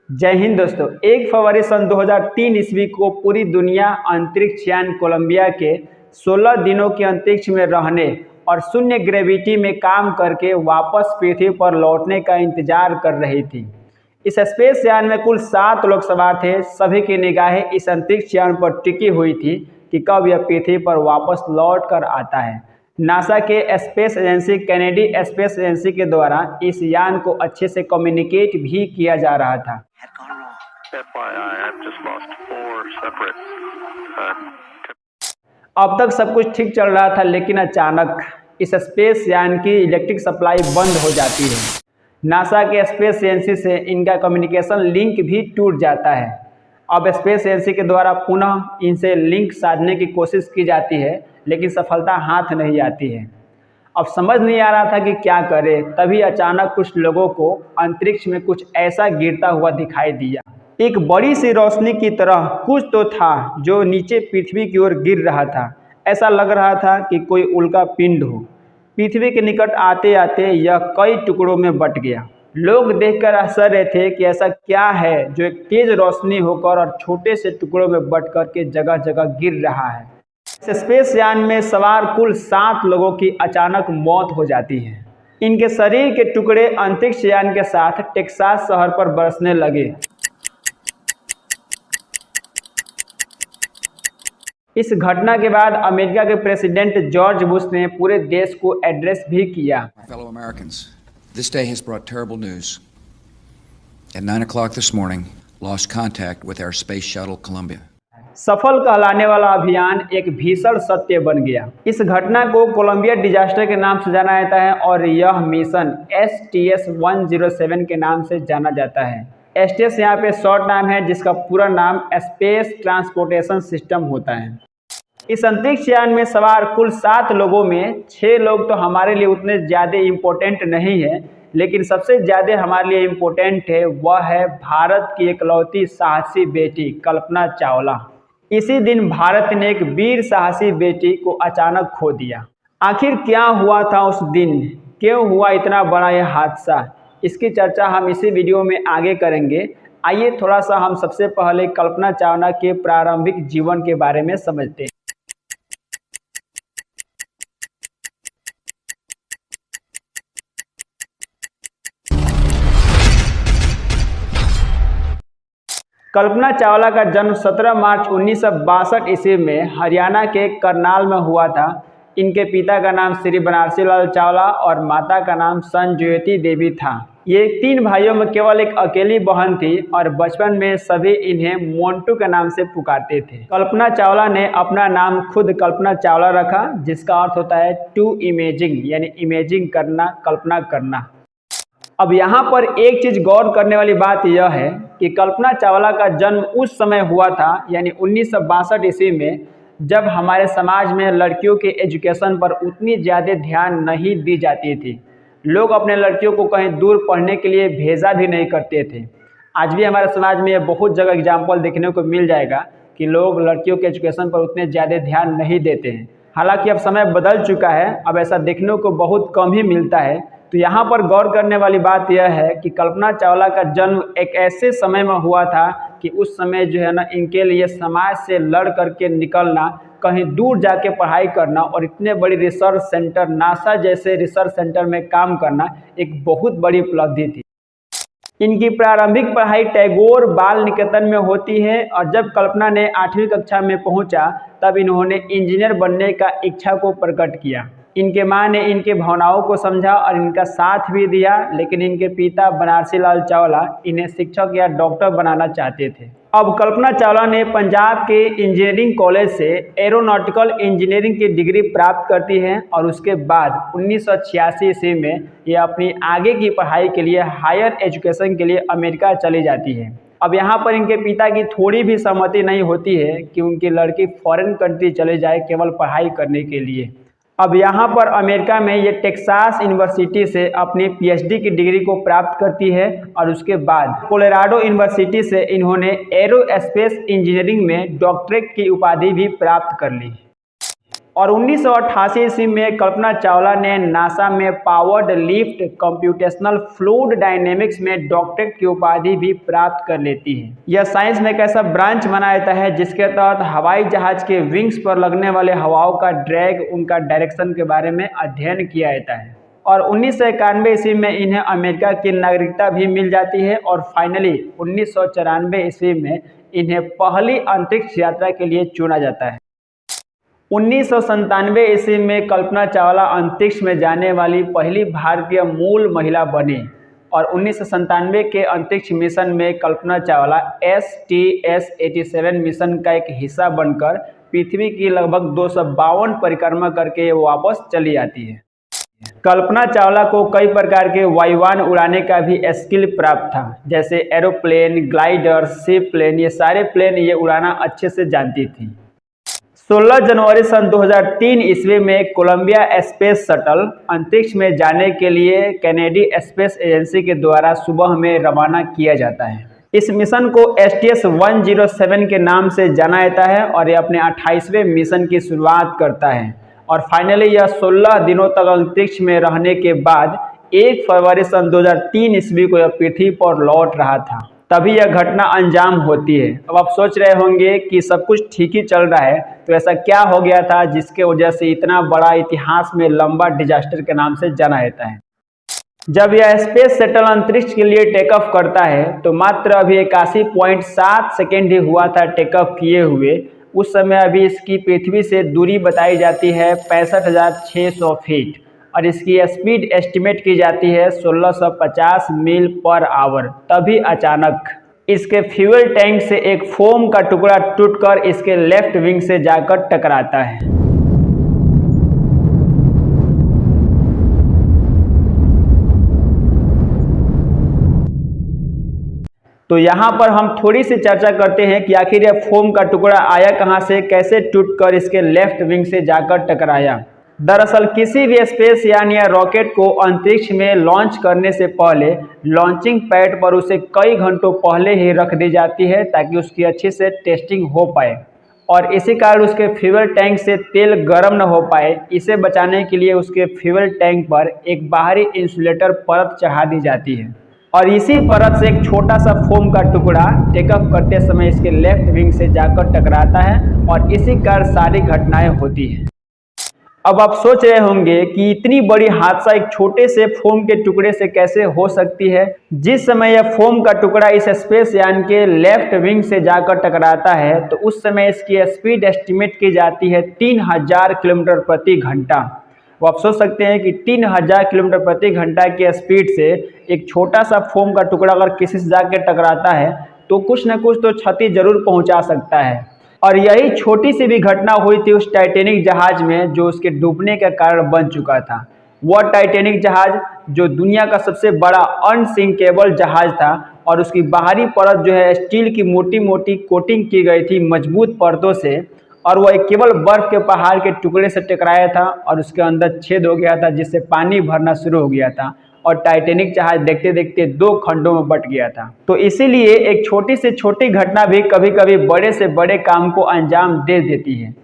जय हिंद दोस्तों। 1 फरवरी सन 2003 ईस्वी को पूरी दुनिया अंतरिक्ष यान कोलंबिया के 16 दिनों के अंतरिक्ष में रहने और शून्य ग्रेविटी में काम करके वापस पृथ्वी पर लौटने का इंतजार कर रही थी। इस स्पेस यान में कुल 7 लोग सवार थे। सभी की निगाहें इस अंतरिक्ष यान पर टिकी हुई थी कि कब यह पृथ्वी पर वापस लौट कर आता है। नासा के space agency Kennedy space agency के द्वारा इस यान को अच्छे से कम्युनिकेट भी किया जा रहा था। अब तक सब कुछ ठीक चल रहा था, लेकिन अचानक इस स्पेस यान की इलेक्ट्रिक सप्लाई बंद हो जाती है। नासा के स्पेस एजेंसी से इनका कम्युनिकेशन लिंक भी टूट जाता है। अब स्पेस एजेंसी के द्वारा पुनः इनसे लिंक साधने की कोशिश की जाती है, लेकिन सफलता हाथ नहीं आती है। अब समझ नहीं आ रहा था कि क्या करे। तभी अचानक कुछ लोगों को अंतरिक्ष में कुछ ऐसा गिरता हुआ दिखाई दिया। एक बड़ी सी रोशनी की तरह कुछ तो था जो नीचे पृथ्वी की ओर गिर रहा था। ऐसा लग रहा था कि कोई उल्का पिंड हो। पृथ्वी के निकट आते आते यह कई टुकड़ों में बट गया। लोग देखकर आश्चर्य थे कि ऐसा क्या है जो एक तेज रोशनी होकर और छोटे से टुकड़ों में बट कर के जगह जगह गिर रहा है। इस स्पेस यान में सवार कुल 7 लोगों की अचानक मौत हो जाती है। इनके शरीर के टुकड़े अंतरिक्ष यान के साथ टेक्सास शहर पर बरसने लगे। इस घटना के बाद अमेरिका के प्रेसिडेंट जॉर्ज बुश ने पूरे देश को एड्रेस भी किया। Fellow Americans, this day has brought terrible news. At 9 o'clock this morning, lost contact with our space shuttle Columbia. सफल कहलाने वाला अभियान एक भीषण सत्य बन गया। इस घटना को कोलंबिया डिजास्टर के नाम से जाना जाता है और यह मिशन STS-107 के नाम से जाना जाता है। STS यहाँ पे शॉर्ट नाम है, जिसका पूरा नाम स्पेस ट्रांसपोर्टेशन सिस्टम होता है। इस अंतरिक्ष यान में सवार कुल 7 लोगों में 6 लोग तो हमारे लिए उतने ज़्यादा इम्पोर्टेंट नहीं है, लेकिन सबसे ज़्यादा हमारे लिए इम्पोर्टेंट है वह है भारत की इकलौती साहसी बेटी कल्पना चावला। इसी दिन भारत ने एक वीर साहसी बेटी को अचानक खो दिया। आखिर क्या हुआ था उस दिन, क्यों हुआ इतना बड़ा यह हादसा, इसकी चर्चा हम इसी वीडियो में आगे करेंगे। आइए थोड़ा सा हम सबसे पहले कल्पना चावला के प्रारंभिक जीवन के बारे में समझते हैं। कल्पना चावला का जन्म 17 मार्च 1962 ईस्वी में हरियाणा के करनाल में हुआ था। इनके पिता का नाम श्री बनारसी लाल चावला और माता का नाम संजयोति देवी था। ये 3 भाइयों में केवल एक अकेली बहन थी और बचपन में सभी इन्हें मोन्टू के नाम से पुकारते थे। कल्पना चावला ने अपना नाम खुद कल्पना चावला रखा, जिसका अर्थ होता है टू इमेजिंग, यानी इमेजिंग करना, कल्पना करना। अब यहाँ पर एक चीज़ गौर करने वाली बात यह है कि कल्पना चावला का जन्म उस समय हुआ था, यानी 1962 ईस्वी में, जब हमारे समाज में लड़कियों के एजुकेशन पर उतनी ज़्यादा ध्यान नहीं दी जाती थी। लोग अपने लड़कियों को कहीं दूर पढ़ने के लिए भेजा भी नहीं करते थे। आज भी हमारे समाज में बहुत जगह एग्जाम्पल देखने को मिल जाएगा कि लोग लड़कियों के एजुकेशन पर उतने ज़्यादा ध्यान नहीं देते हैं। हालांकि अब समय बदल चुका है, अब ऐसा देखने को बहुत कम ही मिलता है। तो यहाँ पर गौर करने वाली बात यह है कि कल्पना चावला का जन्म एक ऐसे समय में हुआ था कि उस समय जो है ना, इनके लिए समाज से लड़ करके निकलना, कहीं दूर जाके पढ़ाई करना और इतने बड़ी रिसर्च सेंटर, नासा जैसे रिसर्च सेंटर में काम करना एक बहुत बड़ी उपलब्धि थी। इनकी प्रारंभिक पढ़ाई टैगोर बाल निकेतन में होती है और जब कल्पना ने 8वीं कक्षा में पहुंचा तब इन्होंने इंजीनियर बनने का इच्छा को प्रकट किया। इनके मां ने इनके भावनाओं को समझा और इनका साथ भी दिया, लेकिन इनके पिता बनारसी लाल चावला इन्हें शिक्षक या डॉक्टर बनाना चाहते थे। अब कल्पना चावला ने पंजाब के इंजीनियरिंग कॉलेज से एरोनॉटिकल इंजीनियरिंग की डिग्री प्राप्त करती हैं और उसके बाद 1986 ईस्वी में ये अपनी आगे की पढ़ाई के लिए हायर एजुकेशन के लिए अमेरिका चली जाती है। अब यहाँ पर इनके पिता की थोड़ी भी सहमति नहीं होती है कि उनकी लड़की फॉरेन कंट्री चले जाए केवल पढ़ाई करने के लिए। अब यहाँ पर अमेरिका में ये टेक्सास यूनिवर्सिटी से अपनी PhD की डिग्री को प्राप्त करती है और उसके बाद कोलोराडो यूनिवर्सिटी से इन्होंने एरोस्पेस इंजीनियरिंग में डॉक्टरेट की उपाधि भी प्राप्त कर ली। और 1988 ईस्वी में कल्पना चावला ने नासा में powered lift computational fluid dynamics में डॉक्टरेट की उपाधि भी प्राप्त कर लेती है। यह साइंस में एक ऐसा ब्रांच माना जाता है जिसके तहत हवाई जहाज के विंग्स पर लगने वाले हवाओं का ड्रैग, उनका डायरेक्शन के बारे में अध्ययन किया जाता है। और 1991 ईस्वी में इन्हें अमेरिका की नागरिकता भी मिल जाती है और फाइनली 1994 ईस्वी में इन्हें पहली अंतरिक्ष यात्रा के लिए चुना जाता है। 1997 ईस्वी में कल्पना चावला अंतरिक्ष में जाने वाली पहली भारतीय मूल महिला बनी और 1997 के अंतरिक्ष मिशन में कल्पना चावला STS-87 मिशन का एक हिस्सा बनकर पृथ्वी की लगभग 252 परिक्रमा करके वापस चली आती है। कल्पना चावला को कई प्रकार के वायुयान उड़ाने का भी स्किल प्राप्त था, जैसे एरोप्लेन, ग्लाइडर, शिप प्लेन, ये सारे प्लेन ये उड़ाना अच्छे से जानती थी। 16 जनवरी सन 2003 ईस्वी में कोलंबिया स्पेस शटल अंतरिक्ष में जाने के लिए कनाडाई स्पेस एजेंसी के द्वारा सुबह में रवाना किया जाता है। इस मिशन को STS-107 के नाम से जाना जाता है और यह अपने 28वें मिशन की शुरुआत करता है और फाइनली यह 16 दिनों तक अंतरिक्ष में रहने के बाद 1 फरवरी सन 2003 ईस्वी को यह पृथ्वी पर लौट रहा था। तभी यह घटना अंजाम होती है। अब आप सोच रहे होंगे कि सब कुछ ठीक ही चल रहा है, तो ऐसा क्या हो गया था जिसके वजह से इतना बड़ा इतिहास में लंबा डिजास्टर के नाम से जाना जाता है। जब यह स्पेस शटल अंतरिक्ष के लिए टेक ऑफ करता है तो मात्र अभी 81.7 सेकेंड ही हुआ था टेक ऑफ किए हुए। उस समय अभी इसकी पृथ्वी से दूरी बताई जाती है 65,600 फीट और इसकी स्पीड एस्टिमेट की जाती है 1650 मील पर आवर। तभी अचानक इसके फ्यूल टैंक से एक फोम का टुकड़ा टूटकर इसके लेफ्ट विंग से जाकर टकराता है। तो यहाँ पर हम थोड़ी सी चर्चा करते हैं कि आखिर यह फोम का टुकड़ा आया कहाँ से, कैसे टूटकर इसके लेफ्ट विंग से जाकर टकराया। दरअसल किसी भी स्पेस यान या रॉकेट को अंतरिक्ष में लॉन्च करने से पहले लॉन्चिंग पैड पर उसे कई घंटों पहले ही रख दी जाती है ताकि उसकी अच्छे से टेस्टिंग हो पाए और इसी कारण उसके फ्यूल टैंक से तेल गर्म न हो पाए। इसे बचाने के लिए उसके फ्यूल टैंक पर एक बाहरी इंसुलेटर परत चढ़ा दी जाती है और इसी परत से एक छोटा सा फोम का टुकड़ा टेकअप करते समय इसके लेफ्ट विंग से जाकर टकराता है और इसी कारण सारी घटनाएं होती हैं। अब आप सोच रहे होंगे कि इतनी बड़ी हादसा एक छोटे से फोम के टुकड़े से कैसे हो सकती है। जिस समय यह फोम का टुकड़ा इस स्पेस यान के लेफ्ट विंग से जाकर टकराता है तो उस समय इसकी स्पीड एस्टिमेट की जाती है 3000 किलोमीटर प्रति घंटा। वो आप सोच सकते हैं कि 3000 किलोमीटर प्रति घंटा की स्पीड से एक छोटा सा फोम का टुकड़ा अगर किसी से जाकर टकराता है तो कुछ न कुछ तो क्षति जरूर पहुंचा सकता है। और यही छोटी सी भी घटना हुई थी उस टाइटैनिक जहाज में जो उसके डूबने का कारण बन चुका था। वह टाइटैनिक जहाज जो दुनिया का सबसे बड़ा अनसिंकेबल जहाज था और उसकी बाहरी परत जो है स्टील की मोटी मोटी कोटिंग की गई थी मजबूत परतों से और वह केवल बर्फ के पहाड़ के टुकड़े से टकराया था और उसके अंदर छेद हो गया था जिससे पानी भरना शुरू हो गया था और टाइटैनिक जहाज देखते देखते 2 खंडों में बट गया था। तो इसीलिए एक छोटी से छोटी घटना भी कभी कभी बड़े से बड़े काम को अंजाम दे देती है।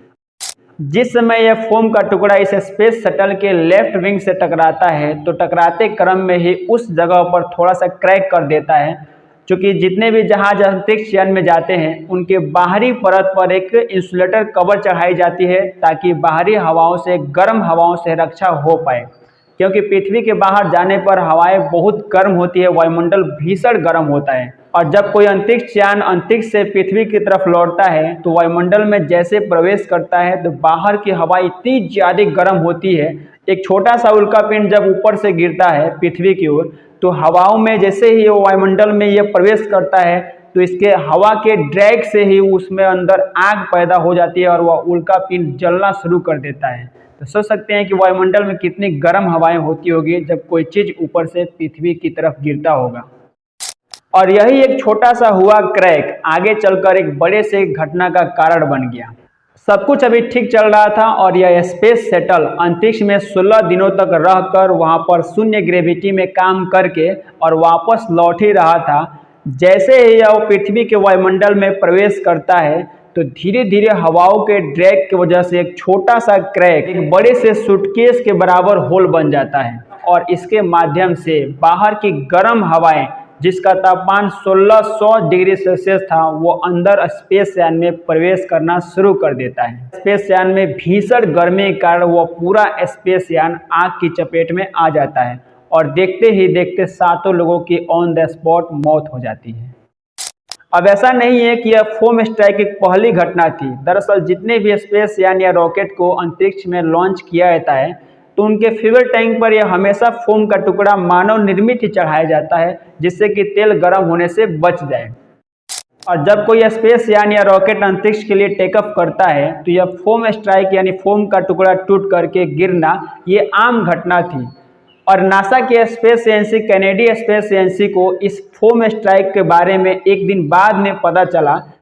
जिस समय यह फोम का टुकड़ा इस स्पेस शटल के लेफ्ट विंग से टकराता है तो टकराते क्रम में ही उस जगह पर थोड़ा सा क्रैक कर देता है। क्योंकि जितने भी जहाज अंतरिक्ष यान में जाते हैं उनके बाहरी परत पर एक इंसुलेटर कवर चढ़ाई जाती है ताकि बाहरी हवाओं से, गर्म हवाओं से रक्षा हो पाए। क्योंकि पृथ्वी के बाहर जाने पर हवाएं बहुत गर्म होती है, वायुमंडल भीषण गर्म होता है और जब कोई अंतरिक्ष यान अंतरिक्ष से पृथ्वी की तरफ लौटता है तो वायुमंडल में जैसे प्रवेश करता है तो बाहर की हवा इतनी ज़्यादा गर्म होती है। एक छोटा सा उल्कापिंड जब ऊपर से गिरता है पृथ्वी की ओर तो हवाओं में जैसे ही वो वायुमंडल में ये प्रवेश करता है तो इसके हवा के ड्रैग से ही उसमें अंदर आग पैदा हो जाती है और वह उल्कापिंड जलना शुरू कर देता है। तो सोच सकते हैं कि वायुमंडल में कितनी गर्म हवाएं होती होगी जब कोई चीज ऊपर से पृथ्वी की तरफ गिरता होगा। और यही एक छोटा सा हुआ क्रैक आगे चलकर एक बड़े से घटना का कारण बन गया। सब कुछ अभी ठीक चल रहा था और यह स्पेस शटल अंतरिक्ष में 16 दिनों तक रहकर वहां पर शून्य ग्रेविटी में काम करके और वापस लौट ही रहा था। जैसे ही यह पृथ्वी के वायुमंडल में प्रवेश करता है तो धीरे धीरे हवाओं के ड्रैग की वजह से एक छोटा सा क्रैक एक बड़े से सूटकेस के बराबर होल बन जाता है और इसके माध्यम से बाहर की गर्म हवाएं, जिसका तापमान 1600 डिग्री सेल्सियस था, वो अंदर स्पेस यान में प्रवेश करना शुरू कर देता है। स्पेस यान में भीषण गर्मी के कारण वो पूरा स्पेस यान आग की चपेट में आ जाता है और देखते ही देखते 7 लोगों की ऑन द स्पॉट मौत हो जाती है। अब ऐसा नहीं है कि यह फोम स्ट्राइक एक पहली घटना थी। दरअसल जितने भी स्पेस यान या रॉकेट को अंतरिक्ष में लॉन्च किया जाता है तो उनके फ्यूल टैंक पर यह हमेशा फोम का टुकड़ा मानव निर्मित ही चढ़ाया जाता है, जिससे कि तेल गर्म होने से बच जाए। और जब कोई स्पेस यान या रॉकेट अंतरिक्ष के लिए टेकअप करता है तो यह फोम स्ट्राइक यानी फोम का टुकड़ा टूट करके गिरना ये आम घटना थी। और नासा के space agency Kennedy space agency को इस फोम स्ट्राइक के बारे में एक दिन बाद में पता चला